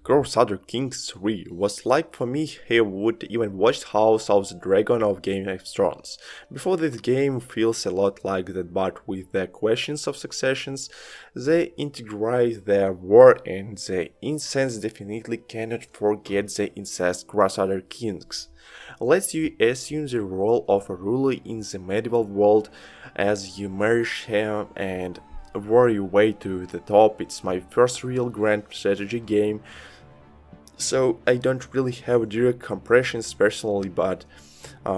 Crusader Kings 3 was like for me I would even watched House of the Dragon of Game of Thrones. Before this game feels a lot like that, but with the questions of successions, they integrate their war and the incense definitely cannot forget the incest Crusader Kings. Lets you assume the role of a ruler in the medieval world as you merge him and war your way to the top. It's my first real grand strategy game, so I don't really have direct comparisons personally, but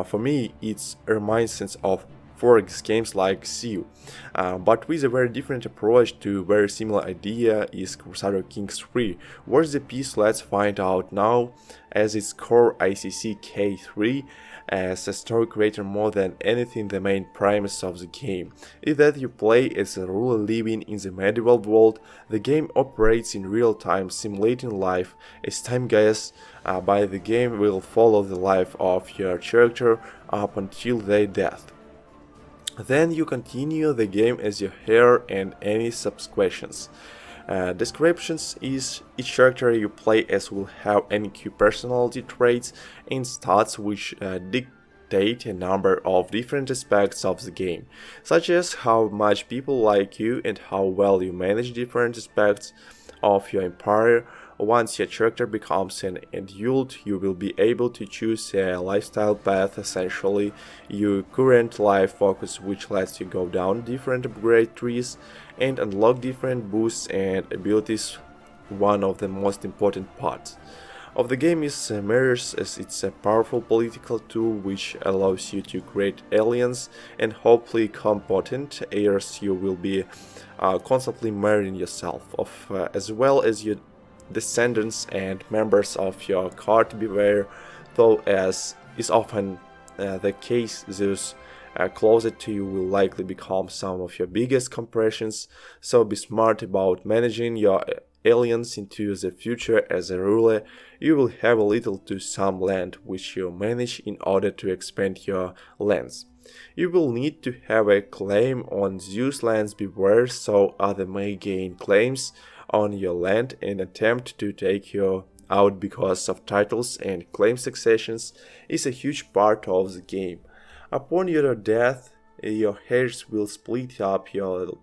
for me it's reminiscence of Forex games like CU, but with a very different approach to very similar idea is Crusader Kings 3. Where's the piece? Let's find out now. As its core ICC K3 as a story creator more than anything the main premise of the game is that you play as a ruler living in the medieval world. The game operates in real time, simulating life. As time goes by, the game will follow the life of your character up until their death. Then you continue the game as your heir and any subquestions. Descriptions is each character you play as will have any key personality traits and stats which dictate a number of different aspects of the game, such as how much people like you and how well you manage different aspects of your empire. Once your character becomes an adult, you will be able to choose a lifestyle path, essentially your current life focus, which lets you go down different upgrade trees and unlock different boosts and abilities. One of the most important parts of the game is marriage, as it's a powerful political tool which allows you to create alliances and hopefully competent heirs. You will be constantly marrying yourself of as well as your descendants and members of your court. Beware, though, as is often the case, those closer to you will likely become some of your biggest comparisons, so be smart about managing your aliens into the future. As a ruler, you will have a little to some land which you manage in order to expand your lands. You will need to have a claim on Zeus lands. Beware, so others may gain claims on your land and attempt to take you out because of titles and claim successions is a huge part of the game. Upon your death, your heirs will split up your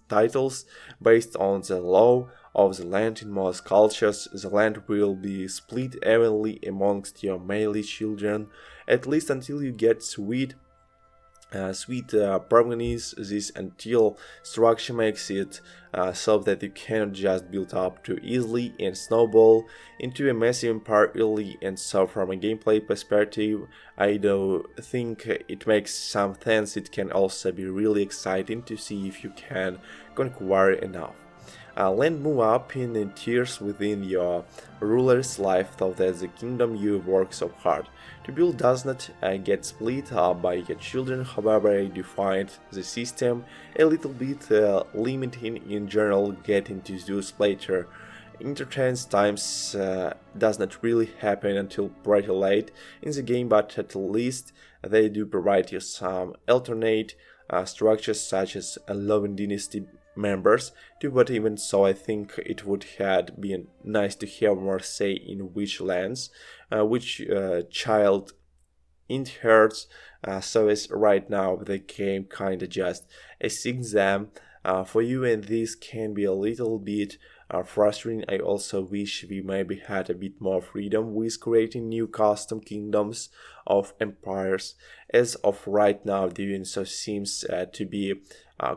titles based on the law of the land. In most cultures, the land will be split evenly amongst your male children, at least until you get sweet properties. This until structure makes it so that you cannot just build up too easily and snowball into a massive empire early. And so from a gameplay perspective, I do think it makes some sense. It can also be really exciting to see if you can conquer enough land move up in tiers within your ruler's life, so that the kingdom you work so hard to build does not get split up by your children. However, I do find the system a little bit limiting in general. Getting to Zeus later interchance times does not really happen until pretty late in the game, but at least they do provide you some alternate structures such as allowing dynasty members to, but even so I think it would have been nice to have more say in which lands which child inherits, so as right now the game kinda just assigns them for you, and this can be a little bit frustrating. I also wish we maybe had a bit more freedom with creating new custom kingdoms of empires. As of right now, doing so seems to be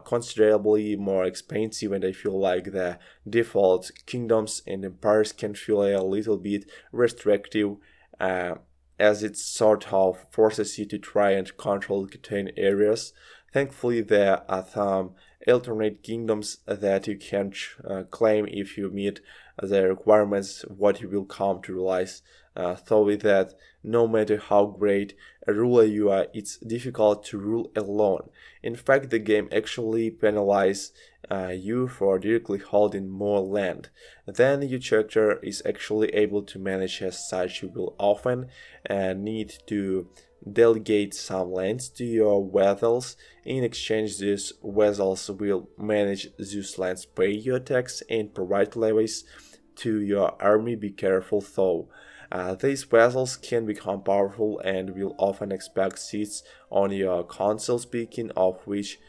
considerably more expensive, and I feel like the default kingdoms and empires can feel a little bit restrictive, as it sort of forces you to try and control contain areas. Thankfully, there are some alternate kingdoms that you can claim if you meet the requirements, what you will come to realize. So with that, no matter how great a ruler you are, it's difficult to rule alone. In fact, the game actually penalizes you for directly holding more land than your character is actually able to manage. As such, you will often need to delegate some lands to your vassals. In exchange, these vassals will manage these lands, pay your tax, and provide levies. to your army. Be careful though. These vassals can become powerful and will often expect seats on your council, speaking of which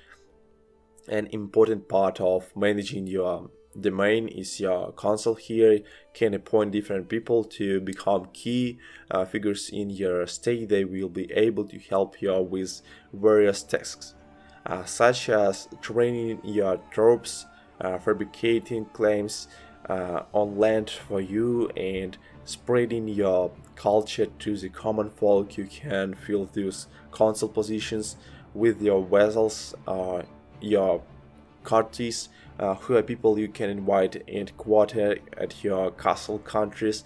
an important part of managing your domain is your council. Here can appoint different people to become key figures in your state. They will be able to help you with various tasks, such as training your troops, fabricating claims on land for you, and spreading your culture to the common folk. You can fill these council positions with your vassals, your courtiers, who are people you can invite and quarter at your castle countries.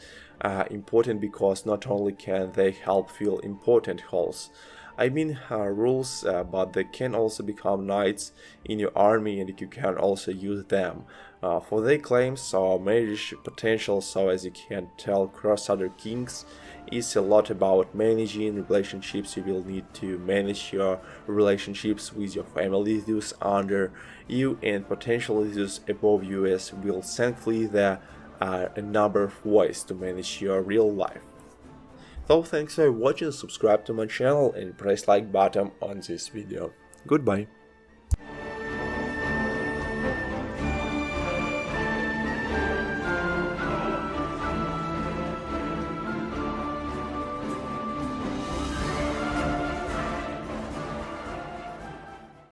Important because not only can they help fill important halls, rules, but they can also become knights in your army, and you can also use them for their claims or marriage potential. So as you can tell, Crusader Kings is a lot about managing relationships. You will need to manage your relationships with your family, those under you and potentially those above you, as will thankfully there are a number of ways to manage your real life. So thanks for watching, subscribe to my channel and press like button on this video. Goodbye.